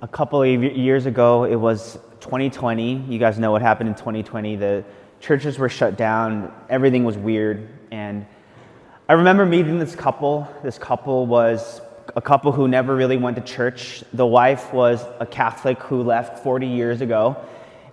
a couple of years ago, it was 2020. You guys know what happened in 2020. The churches were shut down. Everything was weird. And I remember meeting this couple. This couple was a couple who never really went to church. The wife was a Catholic who left 40 years ago.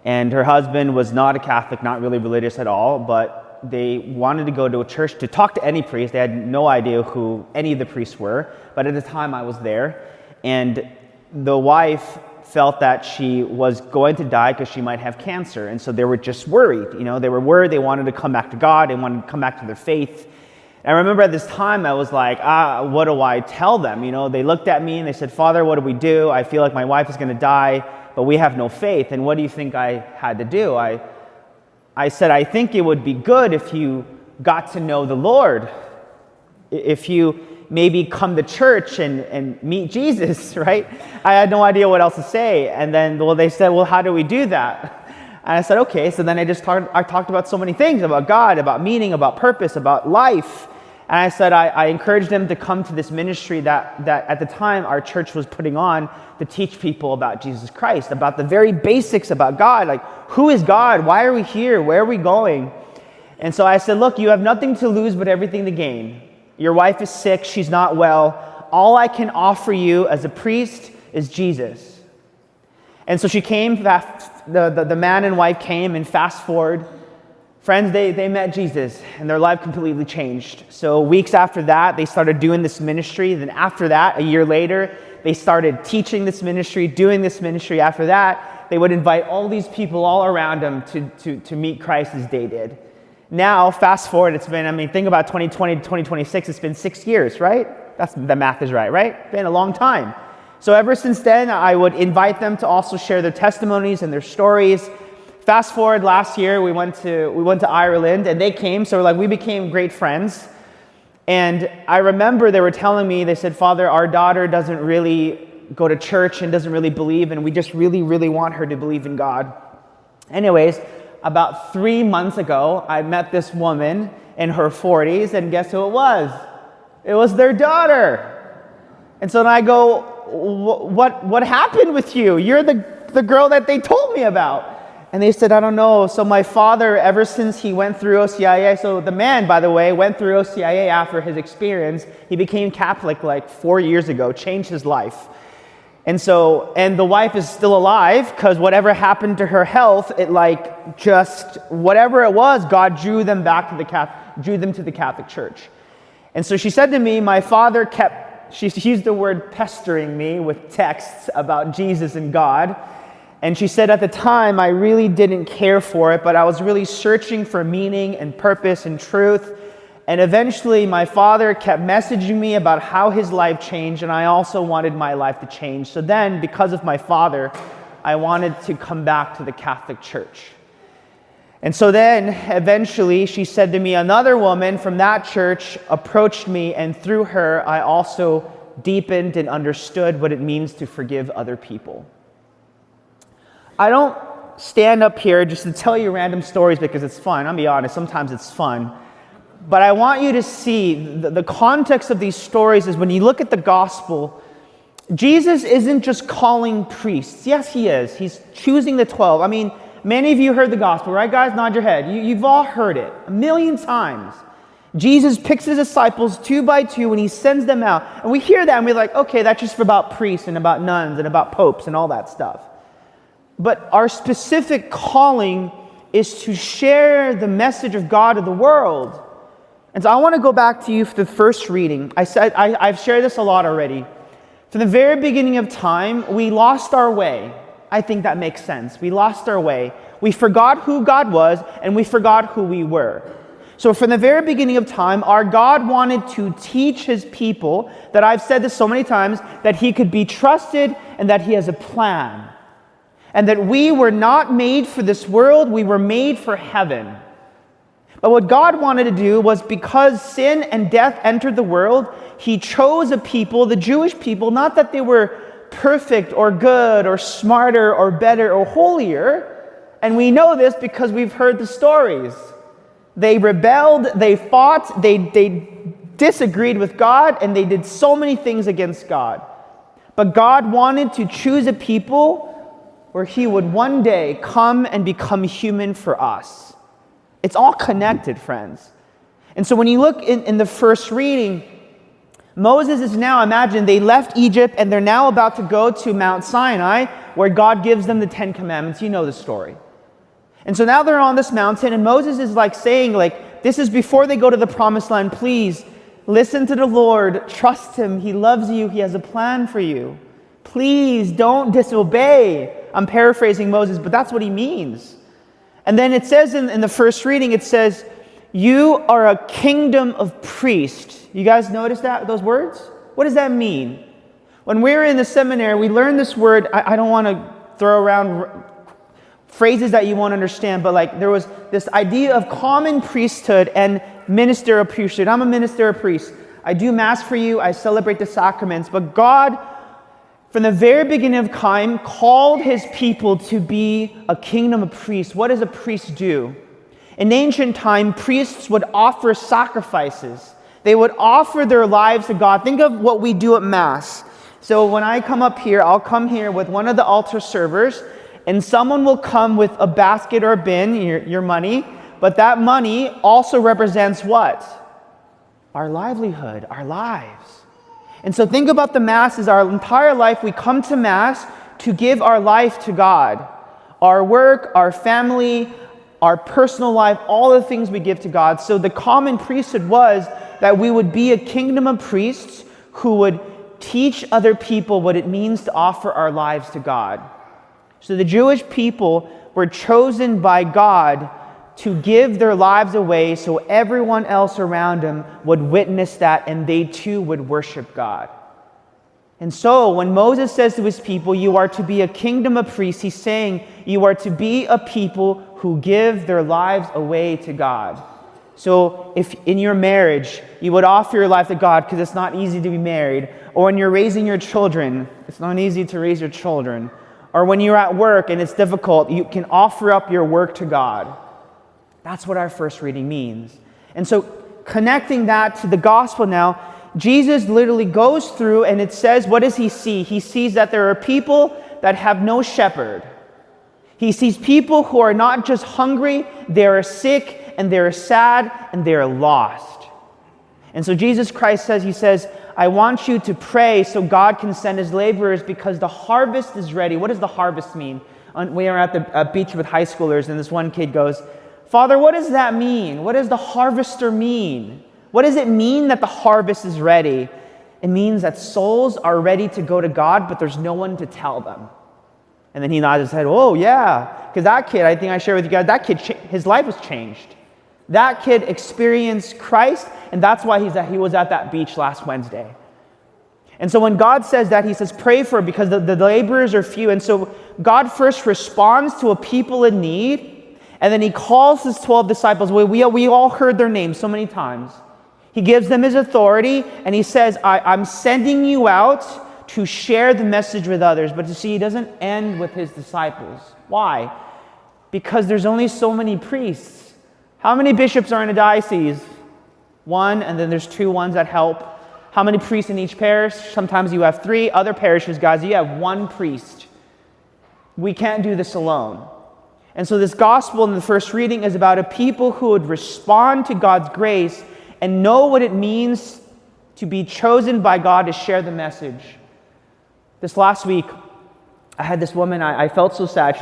And her husband was not a Catholic, not really religious at all, but they wanted to go to a church to talk to any priest. They had no idea who any of the priests were. But at the time I was there. And the wife felt that she was going to die because she might have cancer. And so they were just worried. They were worried. They wanted to come back to God. They wanted to come back to their faith. And I remember at this time, I was like, what do I tell them? They looked at me and they said, Father, what do we do? I feel like my wife is going to die, but we have no faith. And what do you think I had to do? I said, I think it would be good if you got to know the Lord. If you maybe come to church and meet Jesus, right? I had no idea what else to say. And then, they said, how do we do that? And I said, okay. So then I talked about so many things, about God, about meaning, about purpose, about life. And I said, I encouraged them to come to this ministry that at the time our church was putting on to teach people about Jesus Christ, about the very basics about God, like who is God? Why are we here? Where are we going? And so I said, look, you have nothing to lose but everything to gain. Your wife is sick, she's not well. All I can offer you as a priest is Jesus. And so she came, the man and wife came, and fast forward, friends, they met Jesus, and their life completely changed. So weeks after that, they started doing this ministry. Then after that, a year later, they started teaching this ministry, doing this ministry. After that, they would invite all these people all around them to meet Christ as they did. Now, fast forward, it's been, think about 2020 to 2026, it's been 6 years, right? The math is right? Been a long time. So ever since then, I would invite them to also share their testimonies and their stories. Fast forward last year, we went to Ireland, and they came, so we became great friends. And I remember they were telling me, they said, Father, our daughter doesn't really go to church and doesn't really believe, and we just really, really want her to believe in God. Anyways, about 3 months ago, I met this woman in her 40s, and guess who it was? It was their daughter. And so then I go, what happened with you? You're the girl that they told me about. And they said, I don't know. So my father, ever since he went through OCIA, so the man, by the way, went through OCIA after his experience. He became Catholic 4 years ago, changed his life. And the wife is still alive because whatever happened to her health, whatever it was, God drew them to the Catholic Church. And so she said to me, my father she used the word pestering me with texts about Jesus and God. And she said at the time, I really didn't care for it, but I was really searching for meaning and purpose and truth. And eventually, my father kept messaging me about how his life changed, and I also wanted my life to change. So then, because of my father, I wanted to come back to the Catholic Church. And so then, eventually, she said to me, another woman from that church approached me, and through her, I also deepened and understood what it means to forgive other people. I don't stand up here just to tell you random stories because it's fun. I'll be honest, sometimes it's fun. But I want you to see the context of these stories is when you look at the gospel, Jesus isn't just calling priests. Yes, he is. He's choosing the 12. Many of you heard the gospel, right, guys? Nod your head. You've all heard it 1,000,000 times. Jesus picks his disciples 2 by 2 and he sends them out. And we hear that and we're like, okay, that's just about priests and about nuns and about popes and all that stuff. But our specific calling is to share the message of God to the world. And so I want to go back to you for the first reading. I've shared this a lot already. From the very beginning of time, we lost our way. I think that makes sense. We lost our way. We forgot who God was, and we forgot who we were. So from the very beginning of time, our God wanted to teach his people, that I've said this so many times, that he could be trusted and that he has a plan. And that we were not made for this world, we were made for heaven. But what God wanted to do was, because sin and death entered the world, he chose a people, the Jewish people, not that they were perfect or good or smarter or better or holier. And we know this because we've heard the stories. They rebelled, they fought, they disagreed with God, and they did so many things against God. But God wanted to choose a people where he would one day come and become human for us. It's all connected, friends. And so when you look in the first reading, Moses is now, imagine, they left Egypt and they're now about to go to Mount Sinai, where God gives them the 10 Commandments. You know the story. And so now they're on this mountain, and Moses is like saying, like, this is before they go to the promised land. Please listen to the Lord, trust him. He loves you. He has a plan for you. Please don't disobey. I'm paraphrasing Moses, but that's what he means. And then it says in the first reading, it says, you are a kingdom of priests. You guys notice that, those words? What does that mean? When we were in the seminary, we learned this word. I don't want to throw around phrases that you won't understand, but like there was this idea of common priesthood and ministerial priesthood. I'm a ministerial priest. I do mass for you. I celebrate the sacraments. But God, from the very beginning of time, called his people to be a kingdom of priests. What does a priest do? In ancient time, priests would offer sacrifices. They would offer their lives to God. Think of what we do at Mass. So when I come up here, I'll come here with one of the altar servers, and someone will come with a basket or a bin, your money, but that money also represents what? Our livelihood, our lives. And so think about the Mass as our entire life. We come to Mass to give our life to God. Our work, our family, our personal life, all the things we give to God. So the common priesthood was that we would be a kingdom of priests who would teach other people what it means to offer our lives to God. So the Jewish people were chosen by God to give their lives away so everyone else around them would witness that and they too would worship God. And so when Moses says to his people, you are to be a kingdom of priests, he's saying you are to be a people who give their lives away to God. So if in your marriage you would offer your life to God because it's not easy to be married, or when you're raising your children, it's not easy to raise your children, or when you're at work and it's difficult, you can offer up your work to God. That's what our first reading means. And so connecting that to the gospel now, Jesus literally goes through and it says, what does he see? He sees that there are people that have no shepherd. He sees people who are not just hungry, they are sick and they are sad and they are lost. And so Jesus Christ says, he says, I want you to pray so God can send his laborers because the harvest is ready. What does the harvest mean? We are at the beach with high schoolers and this one kid goes, Father, what does that mean? What does the harvester mean? What does it mean that the harvest is ready? It means that souls are ready to go to God, but there's no one to tell them. And then he nodded his head, oh yeah, because that kid, I think I shared with you guys, that kid, his life was changed. That kid experienced Christ, and that's why he was at that beach last Wednesday. And so when God says that, he says, pray for it because the laborers are few. And so God first responds to a people in need, and then he calls his 12 disciples. We all heard their names so many times. He gives them his authority, and he says, I'm sending you out to share the message with others. But you see, he doesn't end with his disciples. Why? Because there's only so many priests. How many bishops are in a diocese? One, and then there's 2 ones that help. How many priests in each parish? Sometimes you have 3. Other parishes, guys, you have 1 priest. We can't do this alone. And so this gospel in the first reading is about a people who would respond to God's grace and know what it means to be chosen by God to share the message. This last week, I had this woman, I felt so sad.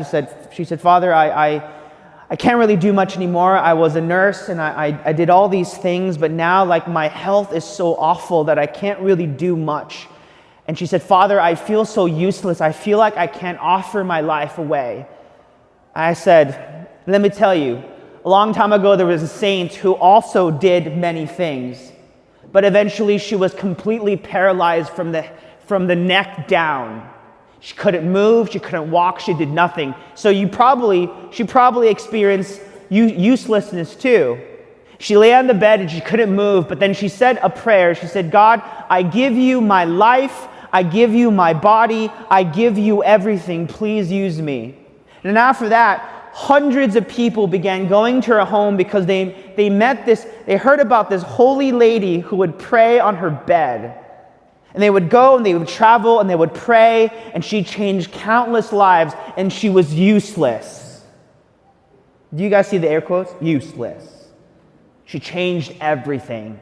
She said, Father, I can't really do much anymore. I was a nurse and I did all these things, but now like my health is so awful that I can't really do much. And she said, Father, I feel so useless. I feel like I can't offer my life away. I said, let me tell you, a long time ago there was a saint who also did many things, but eventually she was completely paralyzed from the neck down. She couldn't move, she couldn't walk, she did nothing. So she probably experienced uselessness too. She lay on the bed and she couldn't move, but then she said a prayer. She said, God, I give you my life, I give you my body, I give you everything, please use me. And after that, hundreds of people began going to her home because they heard about this holy lady who would pray on her bed. And they would go and they would travel and they would pray, and she changed countless lives, and she was useless. Do you guys see the air quotes? Useless. She changed everything.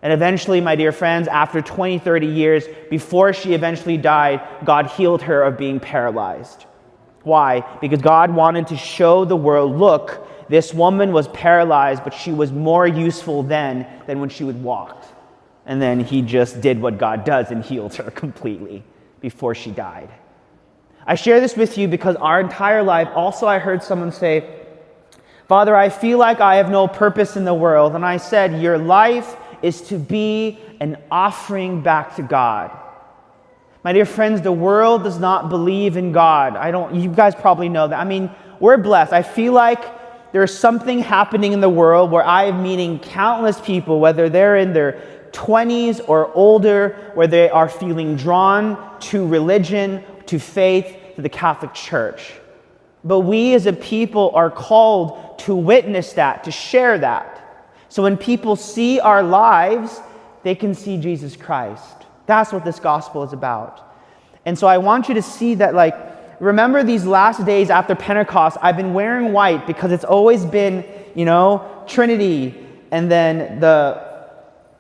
And eventually, my dear friends, after 20, 30 years, before she eventually died, God healed her of being paralyzed. Why? Because God wanted to show the world, look, this woman was paralyzed, but she was more useful then than when she would walk. And then he just did what God does and healed her completely before she died. I share this with you because our entire life, also I heard someone say, Father, I feel like I have no purpose in the world. And I said, your life is to be an offering back to God. My dear friends, the world does not believe in God. You guys probably know that. I mean, we're blessed. I feel like there's something happening in the world where I am meeting countless people, whether they're in their 20s or older, where they are feeling drawn to religion, to faith, to the Catholic Church. But we as a people are called to witness that, to share that. So when people see our lives, they can see Jesus Christ. That's what this gospel is about. And so I want you to see that, remember these last days after Pentecost, I've been wearing white because it's always been, Trinity, and then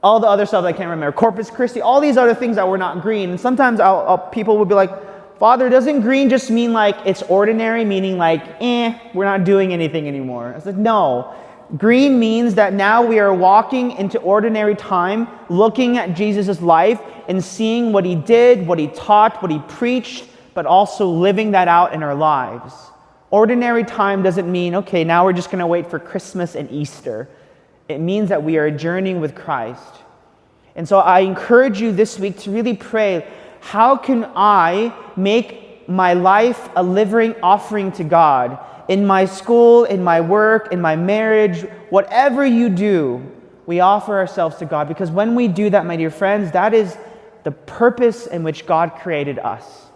all the other stuff I can't remember, Corpus Christi, all these other things that were not green. And sometimes people will be like, Father, doesn't green just mean it's ordinary, meaning we're not doing anything anymore? I was like, no. Green means that now we are walking into ordinary time, looking at Jesus' life and seeing what he did, what he taught, what he preached, but also living that out in our lives. Ordinary time doesn't mean, okay, now we're just going to wait for Christmas and Easter. It means that we are journeying with Christ. And so I encourage you this week to really pray, how can I make my life a living offering to God? In my school, in my work, in my marriage, whatever you do, we offer ourselves to God. Because when we do that, my dear friends, that is the purpose in which God created us.